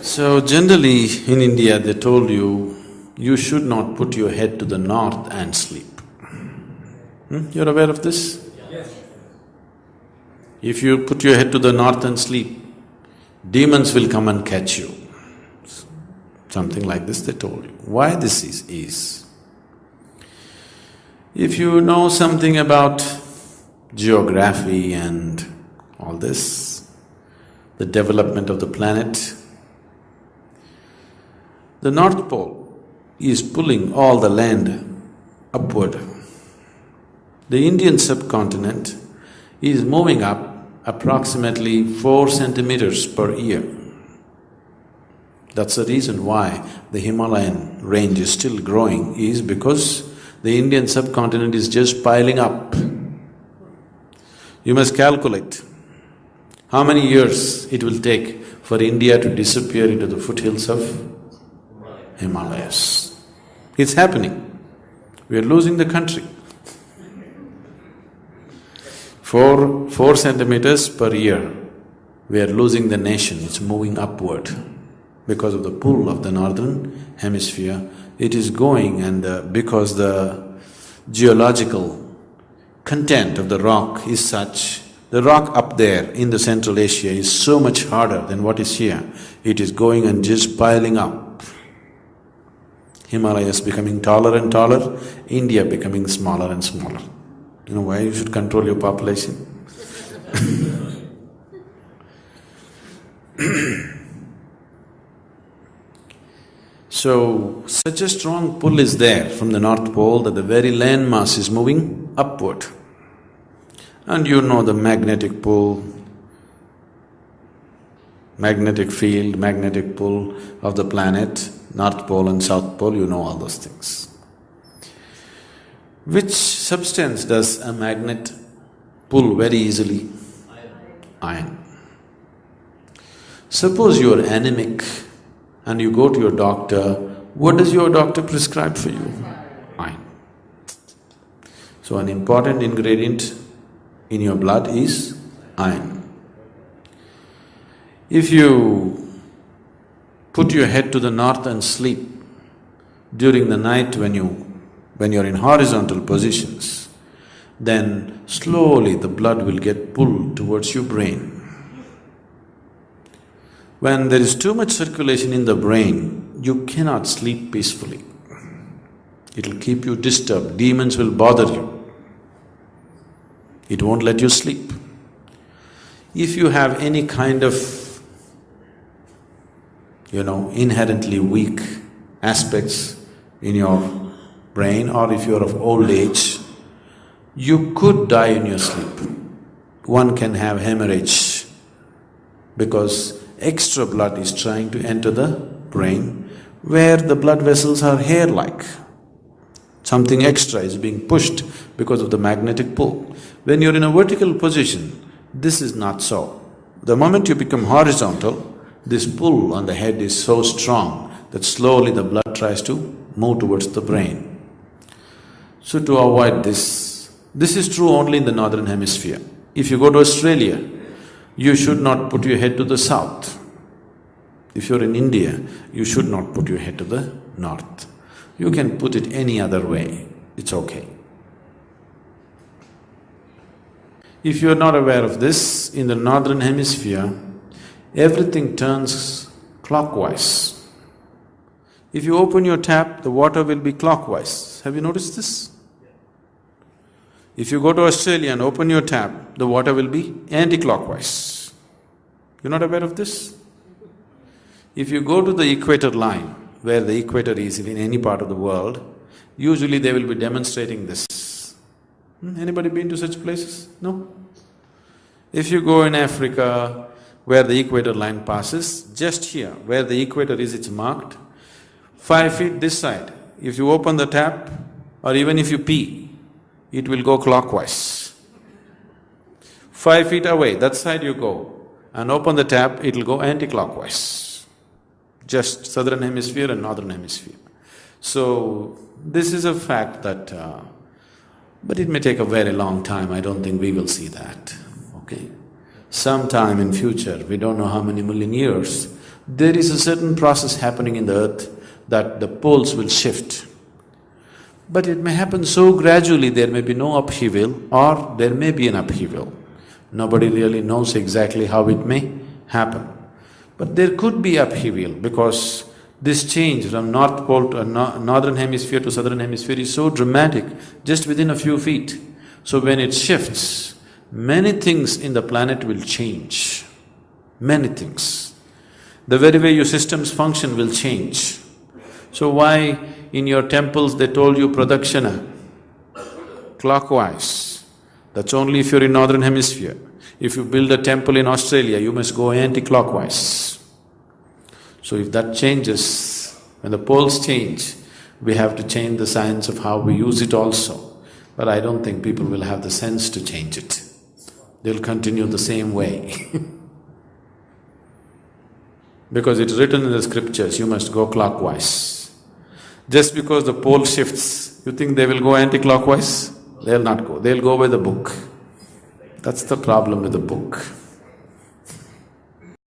So generally in India they told you, you should not put your head to the north and sleep. You're aware of this? Yes. If you put your head to the north and sleep, demons will come and catch you. Something like this they told you. Why this is, if you know something about geography and all this, the development of the planet, the North Pole is pulling all the land upward. The Indian subcontinent is moving up approximately 4 centimeters per year. That's the reason why the Himalayan range is still growing, is because the Indian subcontinent is just piling up. You must calculate how many years it will take for India to disappear into the foothills of Himalayas. It's happening. We are losing the country. Four centimeters per year, we are losing the nation, it's moving upward. Because of the pull of the northern hemisphere, it is going, and because the geological content of the rock is such, the rock up there in the Central Asia is so much harder than what is here. It is going and just piling up. Himalayas becoming taller and taller, India becoming smaller and smaller. You know why you should control your population? So, such a strong pull is there from the North Pole that the very landmass is moving upward. And you know the magnetic pull, magnetic field, magnetic pull of the planet, North Pole and South Pole, you know all those things. Which substance does a magnet pull very easily? Iron. Suppose you are anemic and you go to your doctor, what does your doctor prescribe for you? Iron. So an important ingredient in your blood is iron. If you put your head to the north and sleep during the night when you're in horizontal positions, then slowly the blood will get pulled towards your brain. When there is too much circulation in the brain, you cannot sleep peacefully. It'll keep you disturbed, demons will bother you. It won't let you sleep. If you have any kind of, inherently weak aspects in your brain, or if you're of old age, you could die in your sleep. One can have hemorrhage because extra blood is trying to enter the brain where the blood vessels are hair-like. Something extra is being pushed because of the magnetic pull. When you're in a vertical position, this is not so. The moment you become horizontal, this pull on the head is so strong that slowly the blood tries to move towards the brain. So to avoid this is true only in the northern hemisphere. If you go to Australia, you should not put your head to the south. If you're in India, you should not put your head to the north. You can put it any other way, it's okay. If you're not aware of this, in the northern hemisphere, everything turns clockwise. If you open your tap, the water will be clockwise. Have you noticed this? If you go to Australia and open your tap, the water will be anti-clockwise. You're not aware of this? If you go to the equator line, where the equator is in any part of the world, usually they will be demonstrating this. Anybody been to such places? No? If you go in Africa, where the equator line passes, just here, where the equator is, it's marked, 5 feet this side, if you open the tap, or even if you pee, it will go clockwise. 5 feet away, that side you go, and open the tap, it'll go anti-clockwise. Just southern hemisphere and northern hemisphere. So, this is a fact that… but it may take a very long time, I don't think we will see that, okay? Sometime in future, we don't know how many million years, there is a certain process happening in the earth that the poles will shift. But it may happen so gradually, there may be no upheaval or there may be an upheaval. Nobody really knows exactly how it may happen. But there could be upheaval because this change from North Pole to Northern Hemisphere to Southern Hemisphere is so dramatic, just within a few feet. So when it shifts, many things in the planet will change, many things. The very way your systems function will change. So why in your temples they told you pradakshina, clockwise? That's only if you're in Northern Hemisphere. If you build a temple in Australia, you must go anti-clockwise. So if that changes, when the poles change, we have to change the science of how we use it also. But I don't think people will have the sense to change it. They'll continue the same way because it's written in the scriptures, you must go clockwise. Just because the pole shifts, you think they will go anti-clockwise? They'll not go, they'll go by the book. That's the problem with the book.